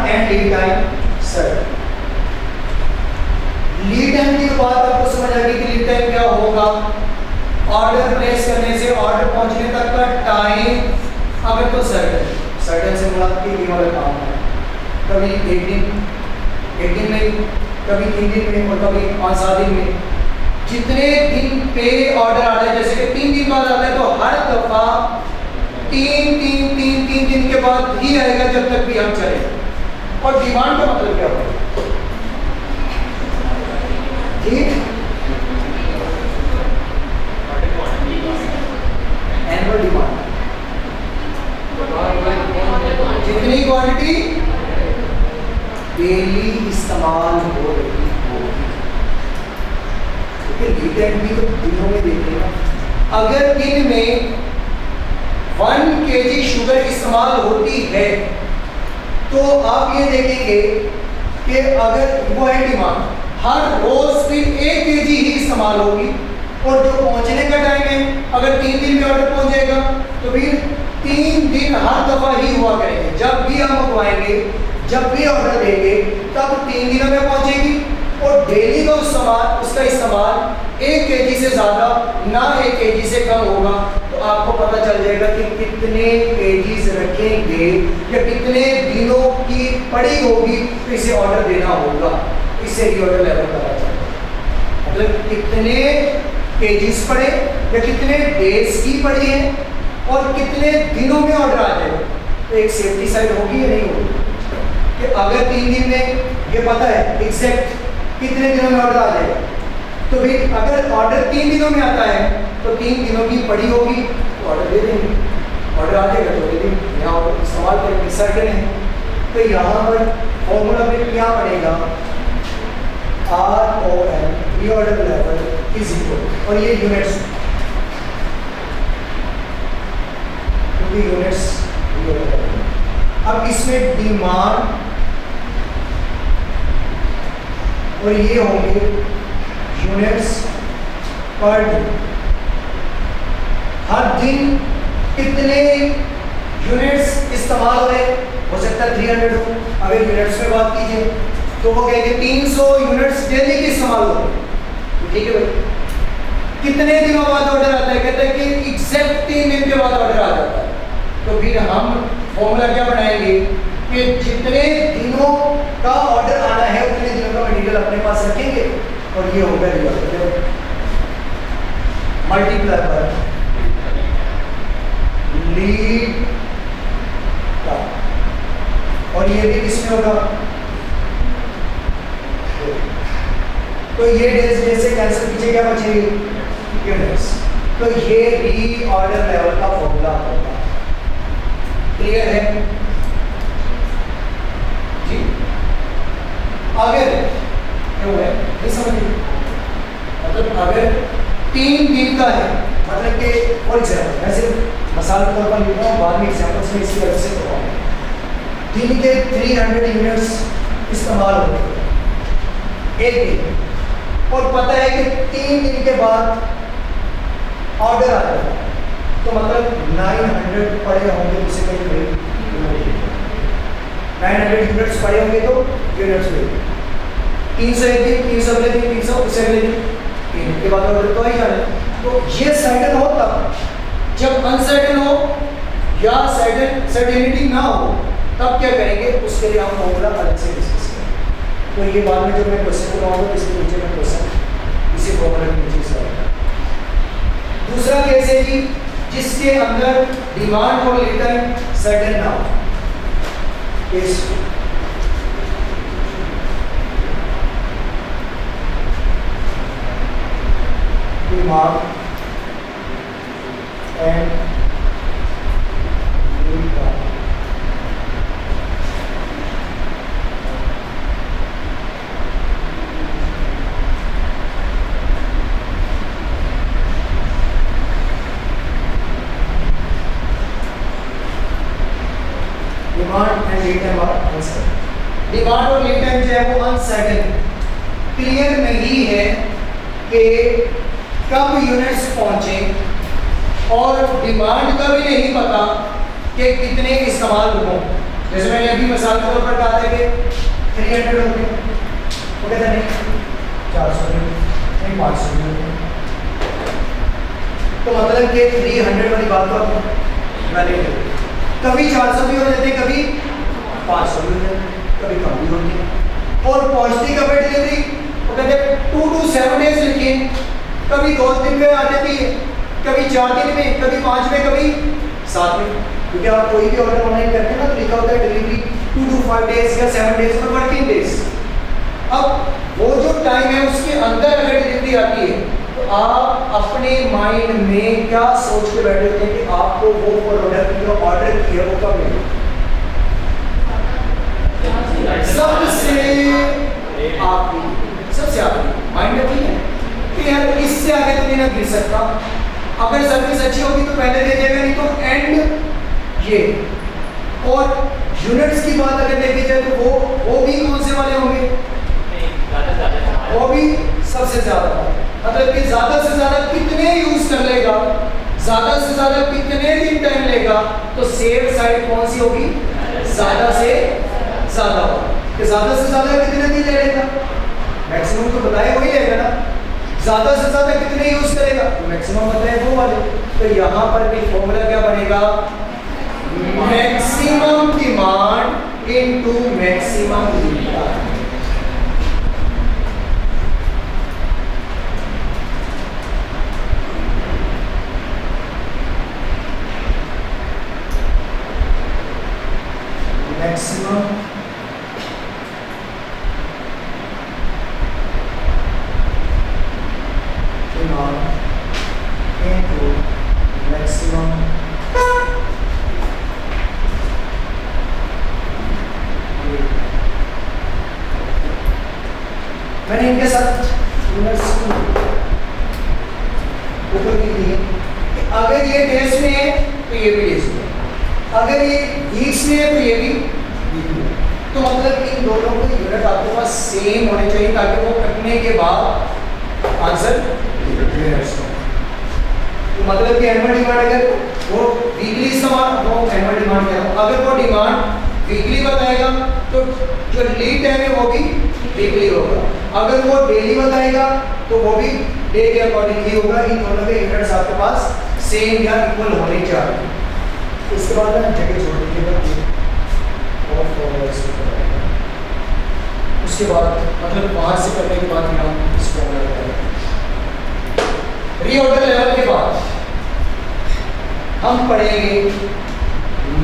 And lead time certain. Lead time की बात आपको समझ आ गई कि लीड टाइम क्या होगा। ऑर्डर प्लेस करने से ऑर्डर पहुंचने तक का टाइम अगर तो सर्टेन, सर्टेन से मुराद कि ये वाला काम है, कभी एक दिन में, कभी 3 दिन में और कभी 5-7 दिन में, जितने दिन पे ऑर्डर आता है, जैसे कि 3 दिन बाद आता है तो हर दफा 3 दिन के बाद ही आएगा जब तक भी हम चले। और डिमांड का मतलब क्या होगा? एनुअल डिमांड, जितनी क्वांटिटी डेली इस्तेमाल हो रही होगी। लीड टाइम भी तो दिनों में देखते हैं। अगर दिन में 1 kg शुगर इस्तेमाल होती है तो आप ये देखेंगे कि अगर वो है डिमांड, हर रोज फिर 1 kg ही इस्तेमाल होगी। और जो पहुंचने का टाइम है, अगर 3 दिन में ऑर्डर पहुंच जाएगा तो फिर 3 दिन हर दफा ही हुआ करेंगे। जब भी हम मंगवाएंगे, जब भी ऑर्डर देंगे, तब 3 दिनों में पहुंचेगी। और डेली का उसका इस्तेमाल 1 kg से ज़्यादा ना 1 kg से कम होगा। तो आपको पता चल जाएगा कि कितने kgs रखेंगे या कितने दिनों की पड़ी होगी तो इसे ऑर्डर देना होगा। इससे ही ऑर्डर लेवल पता चलेगा, मतलब कितने kgs पड़े या कितने डेज की पड़ी है और कितने दिनों में ऑर्डर आ जाएगा। तो एक सेफ्टी साइड होगी या नहीं होगी कि अगर 3 दिन में ये पता है एग्जैक्ट कितने दिनों में ऑर्डर आ जाएगा, तो फिर अगर ऑर्डर 3 दिनों में आता है तो 3 दिनों की पड़ी होगी तो ऑर्डर दे देंगे। ऑर्डर आ जाएगा तो दे देंगे, यहाँ ऑर्डर इस्तेमाल करेंगे, सर्टेन है। तो यहाँ पर फॉर्मूला में क्या पड़ेगा, ROM reorder level is equal, और ये यूनिट्स, क्योंकि यूनिट्स रीऑर्डर लेवल। अब इसमें डिमांड और ये होंगे यूनिट्स पर दिन। हर दिन कितने यूनिट्स इस्तेमाल हो रहे, हो सकता है 300 हो। अगर यूनिट्स में बात कीजिए तो वो कहेंगे 300 यूनिट्स डेली की इस्तेमाल हो रहे। ठीक है भाई, कितने दिनों बाद ऑर्डर आता है, कहते हैं कि एग्जैक्ट 3 दिन के बाद ऑर्डर आ जाता है। तो फिर हम फॉर्मूला क्या बनाएंगे कि जितने दिनों का ऑर्डर आना है उतने दिनों का मटेरियल अपने पास रखेंगे और ये होगा रीऑर्डर मल्टीप्लाई पर लीड टाइम, और ये भी किसमें होगा, तो ये डेज जैसे कैंसिल कीजिए क्या बचेगी, यूनिट्स। तो ये रीऑर्डर लेवल का फॉर्मूला होगा। क्लियर है जी? अगर क्यों है नहीं समझिए, मतलब अगर 3 दिन का है, मतलब कि फॉर एग्जाम्पल मैं सिर्फ मसाल के तौर पर लिख रहा हूँ, बाद में एग्जाम्पल्स में इसी तरह से करवाऊंगा। दिन के 300 यूनिट्स इस्तेमाल होते हैं एक दिन, और पता है कि 3 दिन के बाद ऑर्डर आ जाएगा, तो मतलब 900 पड़े होंगे, उसे कहीं 900 यूनिट्स पड़े होंगे तो यूनिट्स में 300 एक दिन, 300 अगले दिन, 300 उससे अगले दिन, 3 के बाद ऑर्डर तो आ ही जाना। तो ये सर्टेन हो तब, जब अनसर्टेन हो या सर्टेनिटी ना हो तब क्या करेंगे, उसके लिए हम फॉर्मूला अलग से डिस्कस करेंगे। तो ये बाद में जब मैं क्वेश्चन बनाऊंगा इसके नीचे मैं क्वेश्चन इसी फॉर्मूला के नीचे करूँगा। दूसरा केस है कि जिसके अंदर डिमांड और लीड टाइम सर्टेन ना हो, case demand and lead time demand and lead time are uncertain. Demand और लीड टाइम जो है वो अनसर्टेन, क्लियर नहीं है कि कब यूनिट्स पहुंचे, और डिमांड का भी नहीं पता कि कितने इस्तेमाल हों। जैसे मैंने अभी मिसाल के तौर पर कहा था कि 300 हो गए, वो कहता नहीं 400 नहीं 500 नहीं, तो मतलब कि 300 वाली बात तो वैलिड है। कभी 400 भी हो जाते, कभी 500 भी हो जाते, कभी कम भी होती है। और पहुंचती कब है डिलीवरी, वो कहते हैं 2 to 7 days लिखिए, कभी 2 दिन में आ जाती है, कभी 4 दिन में, कभी 5 में, कभी 7 में। क्योंकि आप कोई भी ऑर्डर ऑनलाइन करते हैं ना तो लिखा होता है डिलीवरी 2 to 5 days या 7 days और वर्किंग डेज। अब वो जो टाइम है उसके अंदर अगर डिलीवरी आती है तो आप अपने माइंड में क्या सोच के बैठे होते हैं कि आपको वो प्रोडक्ट जो ऑर्डर किया वो कब मिलेगा। सबसे आपकी माइंड में नहीं है कि यार इससे आगे तो नहीं ना गिर सकता, अगर सर्विस अच्छी होगी तो पहले दे देगा, नहीं तो एंड ये। और यूनिट्स की बात अगर देखी जाए तो वो भी कौन से वाले होंगे, वो भी सबसे ज्यादा, मतलब कि ज्यादा से ज्यादा कितने यूज कर लेगा, ज्यादा से ज्यादा कितने दिन टाइम लेगा, तो सेफ साइड कौन सी होगी, ज्यादा से ज्यादा कि ज्यादा से ज्यादा कितने दिन ले लेगा, मैक्सिमम तो बताए वही लेगा ना, ज्यादा से ज्यादा कितने यूज करेगा, मैक्सिमम बताए वो वाले। तो यहाँ पर भी फॉर्मूला क्या बनेगा, maximum demand into maximum lead time. Maximum demand into maximum मैंने इनके साथ ऊपर लिख दिए कि अगर ये डेज में है तो ये भी डेज में, अगर ये वीक्स में है तो ये भी वीक में। तो मतलब इन दोनों को यूनिट आपके पास सेम होने चाहिए ताकि वो कटने के बाद आंसर तो मतलब कि एनुअल डिमांड अगर वो वीकली इस्तेमाल, वो एनुअल डिमांड क्या है, अगर वो डिमांड वीकली बताएगा तो जो लीड टाइम है वो भी वीकली होगा, अगर वो डेली बताएगा तो वो भी डे के अकॉर्डिंग ही होगा। इन दोनों के यूनिट्स आपके पास सेम या इक्वल होने चाहिए। इसके बाद ना जगह छोड़ दीजिएगा और उसके बाद मतलब बाहर से करने के बाद हम इसको रीऑर्डर लेवल के बाद हम पढ़ेंगे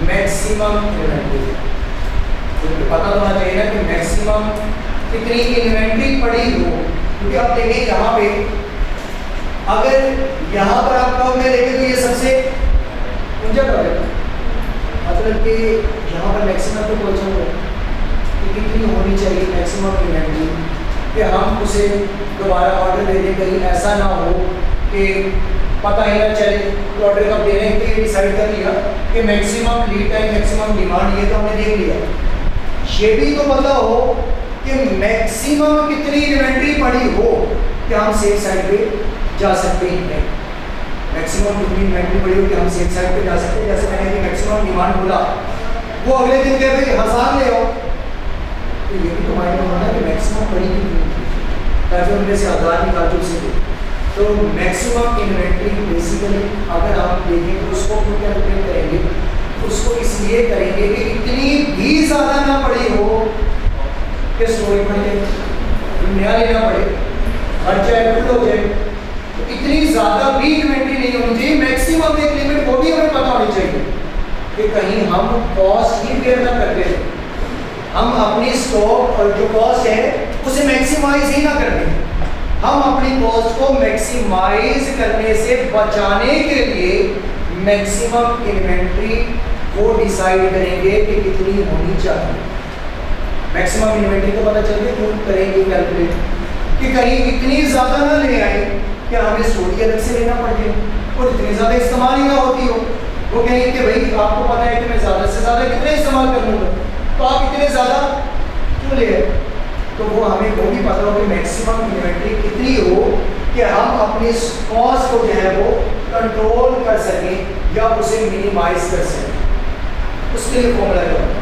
मैक्सिमम इन्वेंटरी। तो पता होना चाहिए ना कि मैक्सिमम कितनी इन्वेंटरी पड़ी हो, क्योंकि आप देखें यहाँ पे अगर यहाँ पर आप कब में देखें तो ये सबसे ऊंचा कब है, मतलब कि यहाँ पर मैक्सिमम तो पहुँचा हुआ कि कितनी होनी चाहिए मैक्सिमम इन्वेंटरी कि हम उसे दोबारा ऑर्डर दे दें, कहीं ऐसा ना हो कि पता ही ना चले तो ऑर्डर कब दे रहे हैं। तो ये डिसाइड कर लिया कि maximum lead time maximum demand ये तो हमने देख लिया, ये भी तो पता हो कि मैक्सिमम कितनी इन्वेंटरी पड़ी हो कि हम सेफ साइड पे जा सकते हैं। मैक्सिमम कितनी इन्वेंटरी पड़ी हो कि हम सेफ साइड पे जा सकते हैं। जैसे मैंने मैक्सिमम डिमांड बोला, वो अगले दिन कह भाई 1000 ले आओ, तो ये भी तो माइंड में होना कि मैक्सिमम पड़ी कितनी ताकि उनमें से 1000 निकाल के उसे दे। तो मैक्सिमम इन्वेंटरी बेसिकली अगर आप देखें तो उसको क्यों कैलकुलेट करेंगे, उसको इसलिए करेंगे कि इतनी भी ज़्यादा ना पड़ी हो कि स्टोरी पड़ जाए, नया लेना पड़े, हर चाहे फुल हो जाए, तो इतनी ज़्यादा भी इन्वेंटरी नहीं होनी चाहिए। मैक्सिमम एक लिमिट वो भी हमें पता होनी चाहिए कि कहीं हम कॉस्ट ही बेयर ना करते, हम अपनी स्टॉक और जो कॉस्ट है उसे मैक्सिमाइज ही ना कर दें। हम अपनी कॉस्ट को मैक्सिमाइज करने से बचाने के लिए मैक्सिमम इन्वेंटरी वो डिसाइड करेंगे कि कितनी होनी चाहिए। मैक्सिमम इन्वेंटरी को पता चल गया, क्यों करेंगे कैलकुलेट कि कहीं इतनी ज़्यादा ना ले आए कि हमें स्टोरी अलग से लेना पड़ जाए और इतनी ज़्यादा इस्तेमाल ही ना होती हो। वो कहेंगे कि भाई आपको पता है कि मैं ज़्यादा से ज़्यादा कितने इस्तेमाल कर लूँगा, तो आप इतने ज़्यादा क्यों ले आए। तो वो हमें वो भी पता हो कि मैक्सिमम इन्वेंटरी कितनी हो कि हम अपनी कॉस्ट को जो है वो कंट्रोल कर सकें या उसे मिनिमाइज कर सकें। उसके लिए फॉर्मूला क्या होगा,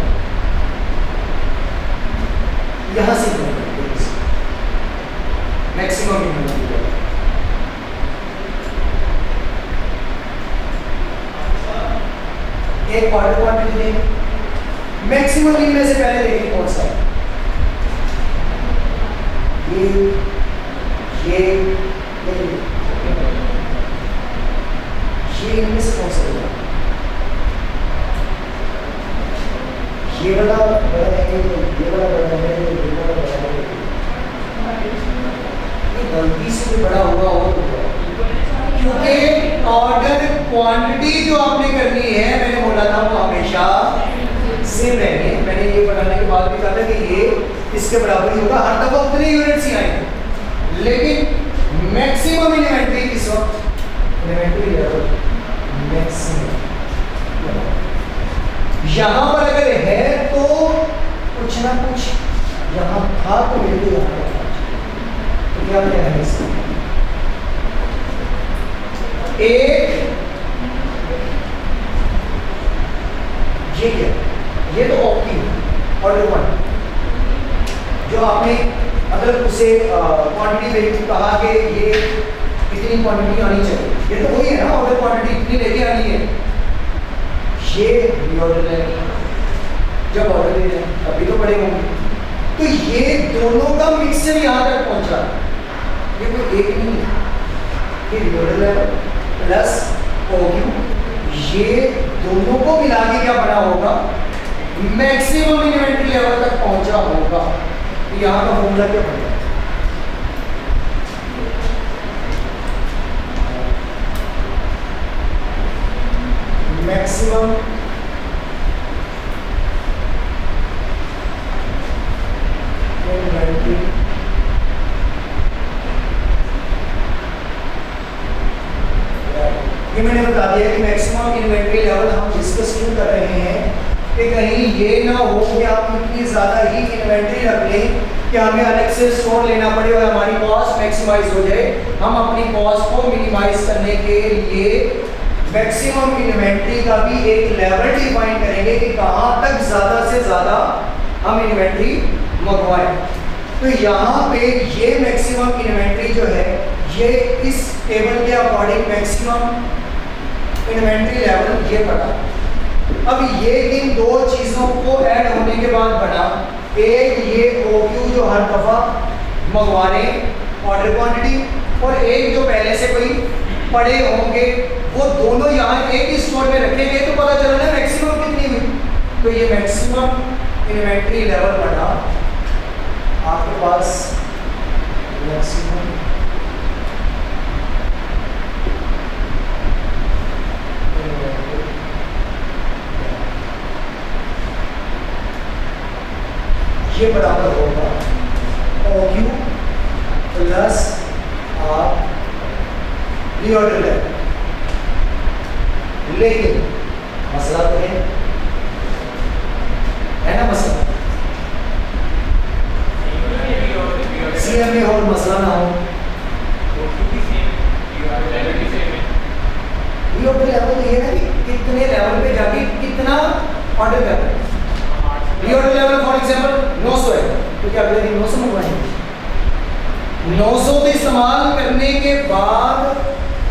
यहाँ से मैक्सिमम मिनिमम एक ऑर्डर क्वांटिटी देंगे। मैक्सिमम इनमें से पहले देखें कौन सा है, ये इनमें से कौन सा होगा, ये वाला बड़ा है, ये वाला बड़ा है, ये वाला बड़ा है, ये गलती से भी बड़ा हुआ हो तो क्योंकि ऑर्डर क्वांटिटी जो आपने करनी है, मैंने बोला था वो हमेशा सेम रहेगी। मैंने ये बनाने के बाद भी कहा था कि ये इसके बराबर ही होगा, हर दफा उतने यूनिट्स ही आएंगे, लेकिन मैक्सिमम इन्वेंटरी किस वक्त, इन्वेंटरी लेवल मैक्सिमम यहां पर अगर है तो कुछ ना कुछ यहां था तो मेरे को यहां तो क्या क्या है इसका, एक ये क्या, ये तो ऑप्टी ऑर्डर वन जो आपने अगर उसे क्वांटिटी वैल्यू कहा कि ये इतनी क्वांटिटी आनी चाहिए, ये तो वही है ना, ऑर्डर क्वांटिटी इतनी लेके आनी है, ये रीऑर्डर है, जब ऑर्डर दे रहे हैं तभी तो बड़े होंगे, तो ये दोनों का मिक्सचर यहाँ तक पहुंचा, ये कोई एक नहीं है, ये रीऑर्डर है प्लस ओक्यू, ये दोनों को मिला के क्या बना होगा, मैक्सिमम इन्वेंटरी लेवल तक पहुंचा होगा। तो यहाँ का फॉर्मूला क्या बनेगा, मैक्सिमम इन्वेंटरी ये मैंने बता दिया कि मैक्सिमम इन्वेंटरी लेवल हम डिस्कस क्यों कर रहे हैं कि कहीं ये ना हो कि आप इतनी ज़्यादा ही इन्वेंटरी रख लें कि हमें अलग से स्टोर लेना पड़े और हमारी कॉस्ट मैक्सिमाइज हो जाए। हम अपनी कॉस्ट को मिनिमाइज करने के लिए मैक्सिमम इन्वेंटरी का भी एक लेवल डिफाइन करेंगे कि कहाँ तक ज़्यादा से ज़्यादा हम इन्वेंटरी मंगवाएं। तो यहाँ पे ये मैक्सिमम इन्वेंटरी जो है ये इस टेबल के अकॉर्डिंग मैक्सिमम इन्वेंटरी लेवल ये पड़ा। अब ये इन दो चीज़ों को ऐड होने के बाद बना एक ये OQ जो हर दफ़ा मंगवा रहे ऑर्डर क्वांटिटी, और एक जो पहले से कोई पड़े होंगे वो दोनों यहाँ एक ही स्टोर में रखे गए, तो पता चला ना मैक्सिमम कितनी हुई। तो ये मैक्सिमम इन्वेंटरी लेवल बना आपके पास मैक्सिमम ये बराबर होगा OQ प्लस आप रीऑर्डर लेवल। लेकिन मसला तो है ना, मसला सीएम में और मसला ना हो, रीऑर्डर लेवल तो ये ना कि कितने लेवल पे जाके कितना ऑर्डर करना है। रीऑर्डर लेवल फॉर एग्जांपल 900 है तो क्या अगले दिन 900 मंगवाएंगे, 900 तो इस्तेमाल करने के बाद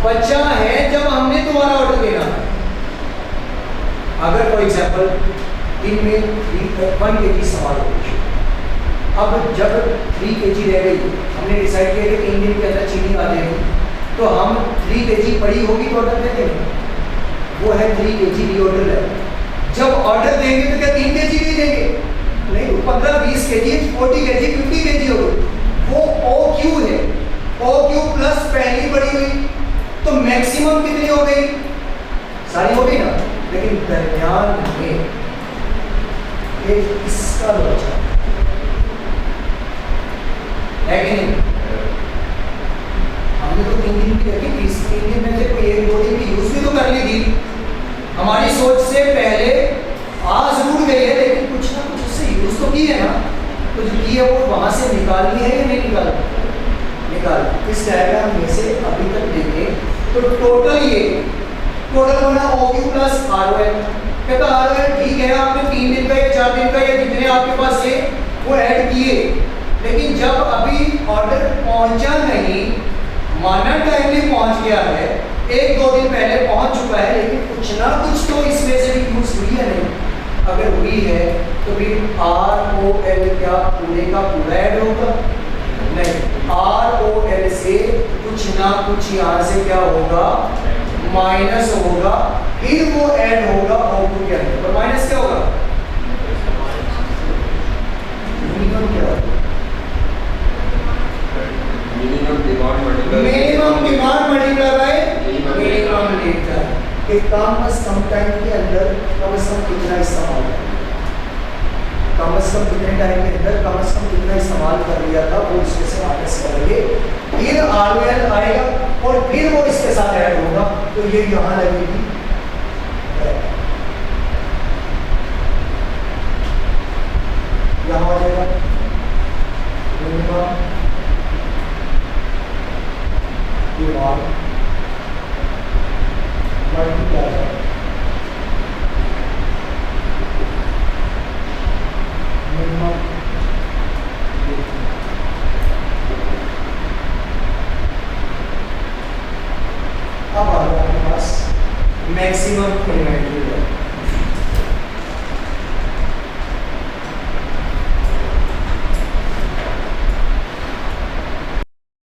बचा है जब हमने दोबारा ऑर्डर देना है। अगर फॉर एग्जांपल दिन में 1 kg इस्तेमाल हो गई, अब जब 3 kg रह गई, हमने डिसाइड किया कि 3 दिन के अंदर चीनी आ जाएगी, तो हम 3 kg पड़ी होगी तो ऑर्डर देते हैं, वो है 3 kg रीऑर्डर लेवल। जब ऑर्डर देंगे तो क्या 3 kg नहीं देंगे, नहीं, 15-20 kg 40 kg 50 kg हो गई, वो OQ है, OQ प्लस पहली बड़ी हुई तो मैक्सिमम कितनी हो गई, सारी हो गई ना, लेकिन दरमियान में एक इसका बचा है कि नहीं। हमने तो 3 दिन की रखी थी, 3 दिन में से कोई 1-2 दिन की यूज भी तो कर ली थी, हमारी सोच से पहले आ जरूर गई है, लेकिन कुछ ना कुछ उससे यूज तो की है ना, तो जो की है वो वहां से निकालनी है या नहीं निकालनी, निकाल। इस डायग्राम में से अभी तक देखें तो टोटल ये टोटल बना OQ प्लस ROL। कहता ROL ठीक है, आपने 3 दिन का या 4 दिन का या जितने आपके पास है वो ऐड किए, लेकिन जब अभी ऑर्डर पहुंचा नहीं, माना टाइमली पहुंच गया है, 1-2 दिन पहले पहुंच चुका है, लेकिन कुछ ना कुछ तो इसमें से भी यूज हुई है नहीं। अगर हुई है तो फिर ROL क्या पूरे का पूरा ऐड होगा? नहीं, ROL से कुछ ना कुछ यहाँ से क्या होगा? माइनस होगा, फिर वो ऐड होगा आउटपुट के अंदर। और माइनस क्या होगा? मिनिमम क्या होगा? Minimum demand multiply by minimum litre. कि कम से कम टाइम के अंदर कम से कम कितना इस्तेमाल कर, कम से कम कितने टाइम के अंदर कम से कम कितना इस्तेमाल कर लिया था, वो इसमें से माइनस करेंगे, फिर ROL आएगा और फिर वो इसके साथ ऐड होगा, तो ये यहाँ लगेगी। यहाँ आ जाएगा मिनिमम डिमांड मल्टीप्लाई मिनिमम। अब आ गया आपके पास मैक्सिमम इन्वेंटरी।